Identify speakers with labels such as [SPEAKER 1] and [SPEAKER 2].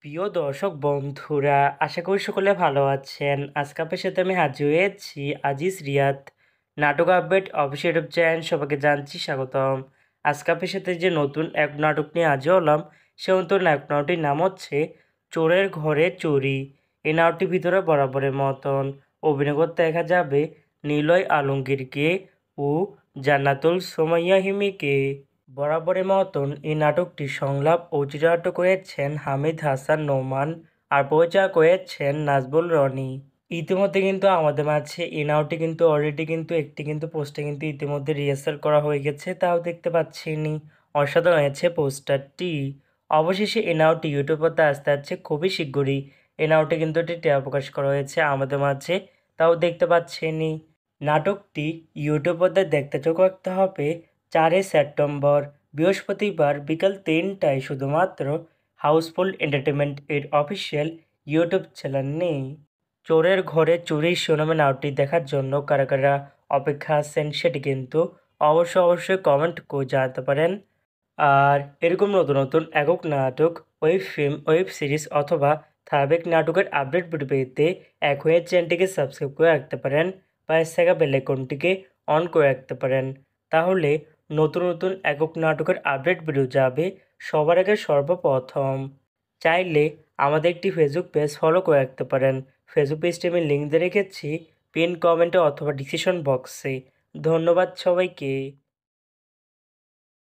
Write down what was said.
[SPEAKER 1] প্রিয় দর্শক বন্ধুরা, আশা করি সকলে ভালো আছেন। আজকে আপনার সাথে আমি হাজির হয়েছি আজিজ রিয়াদ নাটক আপডেট অফিসিয়াল ইউটিউব চ্যানেল। সবাইকে জানছি স্বাগতম। আজকে আপনার সাথে যে নতুন এক নাটক নিয়ে হাজির হলাম, সে নতুন নাটকটির নাম হচ্ছে চোরের ঘরে চুরি। এই নাটকটির ভিতরে বরাবরের মতন অভিনয় করতে দেখা যাবে নিলয় আলমগীরকে ও জান্নাতুল সুমাইয়া হিমিকে। বরাবরের মতন এই নাটকটি সংলাপ ও চিত্রনাট্য করেছেন হামিদ হাসান নোমান আর পরিচালনা করেছেন নাজবুল রনি। ইতিমধ্যে কিন্তু আমাদের মাঝে এই নাটকটি কিন্তু অলরেডি কিন্তু একটি কিন্তু পোস্টে কিন্তু ইতিমধ্যে রিহার্সাল করা হয়ে গেছে, তাও দেখতে পাচ্ছিনি। অসাধারণ হয়েছে পোস্টারটি। অবশেষে এই নাটকটি ইউটিউবে আসতে যাচ্ছে খুবই শীঘ্রই। এই নাটকটি কিন্তু একটি ট্রেলার প্রকাশ করা হয়েছে আমাদের মাঝে, তাও দেখতে পাচ্ছিনি। নাটকটি ইউটিউবে দেখতে চোখ রাখতে হবে 4 সেপ্টেম্বর বৃহস্পতিবার বিকাল 3টায় শুধুমাত্র হাউসফুল এন্টারটেনমেন্ট এর অফিসিয়াল ইউটিউব চ্যানেলে। চোরের ঘরে চুরির শিরোনামে নাটকটি দেখার জন্য কারা কারা অপেক্ষা আছেন সেটি কিন্তু অবশ্যই কমেন্ট করে জানাতে পারেন। আর এরকম নতুন নতুন একক নাটক, ওয়েব ফিল্ম, ওয়েব সিরিজ অথবা ধারাবাহিক নাটকের আপডেট ভিডিও পেতে এখনই চ্যানেলটিকে সাবস্ক্রাইব করে রাখতে পারেন, পাশে থাকা বেল আইকনটিকে অন করে রাখতে পারেন। তাহলে নতুন নতুন একক নাটকের আপডেট ভিডিও যাবে সবার আগে সর্বপ্রথম। চাইলে আমাদের একটি ফেসবুক পেজ ফলো করে রাখতে পারেন। ফেসবুক পেজটি আমি লিঙ্ক দিয়ে রেখেছি পিন কমেন্টে অথবা ডিসক্রিপশন বক্সে। ধন্যবাদ সবাইকে।